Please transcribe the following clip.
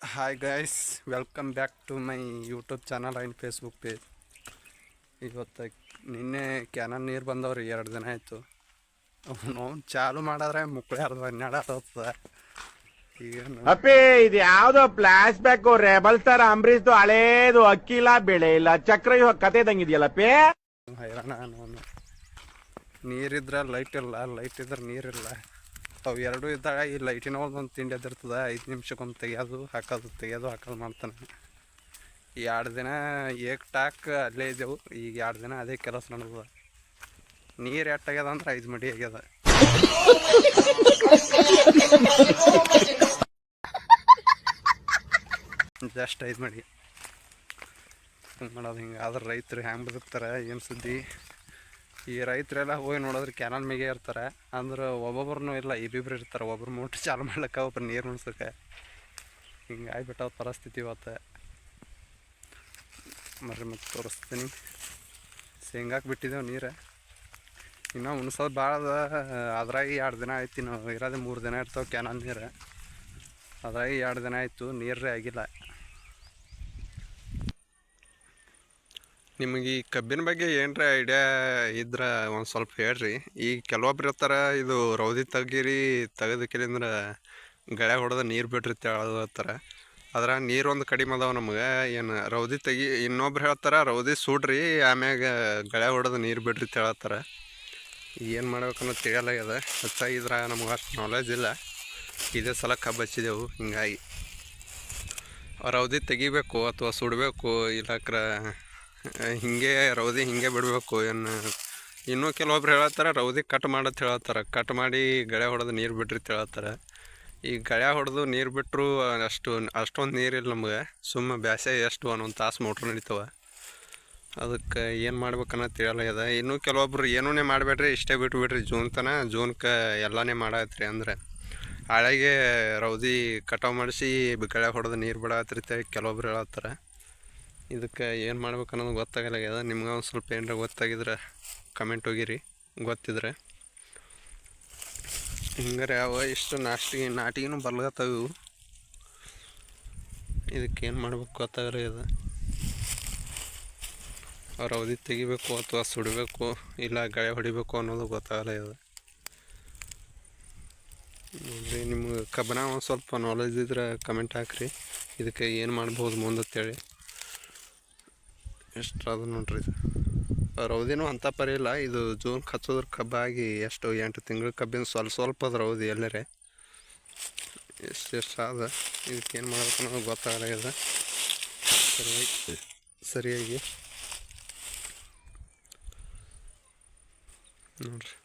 Hi guys, welcome back to my YouTube channel and Facebook page. ಇವತ್ತು ನಿನ್ನೆ canal ನೀರು ಬಂದವ್ರಿ 2 ದಿನ ಆಯಿತು. ನಾವು ಚಾಲು ಮಾಡಿದ್ರೆ ಮುಕ್ಕಳೆ ಅರ್ಧ 12 ಹೋಗ್ತದೆ. ಅಪ್ಪಿ ಇದು ಯಾವ್ದೋ ಫ್ಲಾಶ್ ಬ್ಯಾಕ್ ರೆಬಲ್ ಸ್ಟಾರ್ ಅಂಬರೀಶ್ದು ಹಳೇದು ಅಕ್ಕಿಲ್ಲ ಬೆಳೆ ಇಲ್ಲ ಚಕ್ರವ್ಯೂಹ ಕತೆ ಇದಂಗಿದೆಯಲ್ಲಪ್ಪಿ. ಹೈರಾಣ ನಾನು. ನೀರಿದ್ರೆ ಲೈಟ್ ಇಲ್ಲ, ಲೈಟ್ ಇದ್ರೆ ನೀರಿಲ್ಲ. ಅವು ಎರಡೂ ಇದ್ದಾಗ ಈ ಲೈಟಿನ ಒಂದು ತಿಂಡಿ ಎದಿರ್ತದೆ. 5 ನಿಮಿಷಕ್ಕೊಮ್ಮೆ ತೆಗಿಯೋದು ಹಾಕೋದು ಮಾಡ್ತಾನೆ. 2 ದಿನ ಟಾಕ್ ಅಲ್ಲೇ ಇದ್ದೆವು. ಈಗ 2 ದಿನ ಅದೇ ಕೆಲಸ ನಡೆದ. ನೀರು ಎಟ್ಟಾಗ್ಯದ ಅಂದ್ರೆ 5 ಮಡಿ ಆಗ್ಯದ. ಜಸ್ಟ್ 5 ಮಡಿ ಹಿಂಗೆ ಮಾಡೋದು. ಹಿಂಗೆ ಆದ್ರೆ ರೈತರು ಹೆಂಗೆ ಬದುಕ್ತಾರೆ ಏನು ಸುದ್ದಿ. ಈ ರೈತರೆಲ್ಲ ಹೋಗಿ ನೋಡಿದ್ರೆ ಕ್ಯಾನಲ್ ಮೇಗೆ ಇರ್ತಾರೆ. ಅಂದ್ರೆ ಒಬ್ಬೊಬ್ರು ಇಲ್ಲ, ಇಬ್ಬಿಬ್ರು ಇರ್ತಾರೆ. ಒಬ್ರು ಮೋಟ್ರ್ ಚಾಲು ಮಾಡ್ಲಿಕ್ಕೆ, ಒಬ್ರು ನೀರು ಉಣ್ಸೋಕೆ. ಹಿಂಗೆ ಆಗ್ಬಿಟ್ಟದ ಪರಿಸ್ಥಿತಿ ಇವತ್ತು. ಮತ್ತೆ ತೋರಿಸ್ತೀನಿ. ಶೇಂಗಾಕ್ಕೆ ಬಿಟ್ಟಿದ್ದೇವೆ ನೀರು. ಇನ್ನೂ ಉಣ್ಸೋದು ಭಾಳ ಅದ. ಅದ್ರಾಗ 2 ದಿನ ಆಯ್ತು. ನಾವು ಇರೋದೇ 3 ದಿನ ಇರ್ತಾವೆ ಕ್ಯಾನಲ್ ನೀರು. ಅದ್ರಾಗ 2 ದಿನ ಆಯಿತು ನೀರೇ ಆಗಿಲ್ಲ. ನಿಮಗೆ ಈ ಕಬ್ಬಿನ ಬಗ್ಗೆ ಏನರ ಐಡಿಯಾ ಇದ್ರೆ ಒಂದು ಸ್ವಲ್ಪ ಹೇಳ್ರಿ. ಈಗ ಕೆಲವೊಬ್ರು ಇರ್ತಾರೆ, ಇದು ರೌದಿ ತೆಗೆದಕ್ಕಿಂದ್ರೆ ಗಳೆ ಹೊಡೆದ ನೀರು ಬಿಡ್ರಿ ಹೇಳ್ತಾರೆ. ಅದ್ರಾಗ ನೀರೊಂದು ಕಡಿಮೆ ಅದಾವೆ ನಮಗೆ. ಏನು ರೌದಿ ಇನ್ನೊಬ್ರು ಹೇಳ್ತಾರೆ ರೌದಿ ಸುಡ್ರಿ ಆಮ್ಯಾಗ ಗಳೆ ಹೊಡೆದ ನೀರು ಬಿಡ್ರಿ ಹೇಳ್ತಾರೆ. ಏನು ಮಾಡ್ಬೇಕನ್ನೋದು ತಿಳಿಯಲಾಗ್ಯದ. ಹೆಚ್ಚಾಗಿದ್ರೆ ನಮ್ಗೆ ಅಷ್ಟು ನಾಲೆಜ್ ಇಲ್ಲ. ಇದೇ ಸಲ ಕಬ್ಬು ಹಚ್ಚಿದೆವು. ಹಿಂಗಾಗಿ ರೌದಿ ತೆಗಿಬೇಕು ಅಥವಾ ಸುಡಬೇಕು, ಇಲ್ಲಕ್ರ ಹಿಂಗೆ ರೌದಿ ಹಿಂಗೆ ಬಿಡಬೇಕು. ಇನ್ನೂ ಕೆಲವೊಬ್ರು ಹೇಳ್ತಾರೆ ರೌದಿ ಕಟ್ ಮಾಡತ್ತೆ ಹೇಳ್ತಾರೆ. ಕಟ್ ಮಾಡಿ ಗಳೆ ಹೊಡೆದು ನೀರು ಬಿಡ್ರಿ ಹೇಳ್ತಾರೆ. ಈ ಗಳೆ ಹೊಡೆದು ನೀರು ಬಿಟ್ಟರು ಅಷ್ಟೊಂದು ನೀರಿಲ್ಲ ನಮ್ಗೆ. ಬ್ಯಾಸೆ ಎಷ್ಟು 1 ತಾಸು ಮೋಟ್ರ್ ನಡೀತವೆ. ಅದಕ್ಕೆ ಏನು ಮಾಡ್ಬೇಕನ್ನೋದು ತಿಳಿಯಲಾಗ್ಯದ. ಇನ್ನೂ ಕೆಲವೊಬ್ರು ಏನೂ ಮಾಡಬೇಡ್ರಿ, ಇಷ್ಟೇ ಬಿಟ್ಬಿಡ್ರಿ ಜೂನ್ಗೆ ಎಲ್ಲನೇ ಮಾಡತ್ರಿ. ಅಂದ್ರೆ ಹಳೆಗೆ ರೌದಿ ಕಟಾವು ಮಾಡಿಸಿ ಗಳೆ ಹೊಡೆದು ನೀರು ಬಿಡತ್ರಿ ಕೆಲವೊಬ್ರು ಹೇಳತ್ತಾರೆ. ಇದಕ್ಕೆ ಏನು ಮಾಡ್ಬೇಕು ಅನ್ನೋದು ಗೊತ್ತಾಗಲಾಗ್ಯದ. ನಿಮ್ಗೆ ಒಂದು ಸ್ವಲ್ಪ ಏನಾರ ಗೊತ್ತಾಗಿದ್ರೆ ಕಮೆಂಟ್ ಹೋಗಿರಿ, ಗೊತ್ತಿದ್ರೆ. ಹಿಂಗಾರೆ ಯಾವ ಇಷ್ಟು ನಾಟಿಗೂ ಬರ್ಲತ್ತವು. ಇದಕ್ಕೆ ಏನು ಮಾಡ್ಬೇಕು ಗೊತ್ತಾಗಲಾಗ್ಯದ. ಅವ್ರು ಅವಧಿ ತೆಗಿಬೇಕು ಅಥವಾ ಸುಡಬೇಕು, ಇಲ್ಲ ಗಳೆ ಹೊಡಿಬೇಕು ಅನ್ನೋದು ಗೊತ್ತಾಗಲಾಗ್ಯದ. ನೋಡಿರಿ, ನಿಮ್ಗೆ ಕಬ್ಬನ ಒಂದು ಸ್ವಲ್ಪ ನಾಲೆಜ್ ಇದ್ರೆ ಕಮೆಂಟ್ ಹಾಕಿರಿ. ಇದಕ್ಕೆ ಏನು ಮಾಡ್ಬೋದು ಮುಂದತ್ತೇಳಿ. ಎಷ್ಟು ಅದು ನೋಡ್ರಿ. ರೌದಿನೂ ಅಂಥ ಪರಿ ಇಲ್ಲ. ಇದು ಜೂನ್ ಹಚ್ಚೋದ್ರ ಕಬ್ಬಾಗಿ ಎಷ್ಟು 8 ತಿಂಗಳ ಕಬ್ಬಿನ ಸ್ವಲ್ಪ ಅದ ರೌದಿ ಎಲ್ಲರೇ. ಎಷ್ಟು ಆದ. ಇದಕ್ಕೇನು ಮಾಡ್ಬೇಕು ಅನ್ನೋದು ಗೊತ್ತಾಗಲಾಗ್ಯದ ಸರಿಯಾಗಿ ನೋಡ್ರಿ.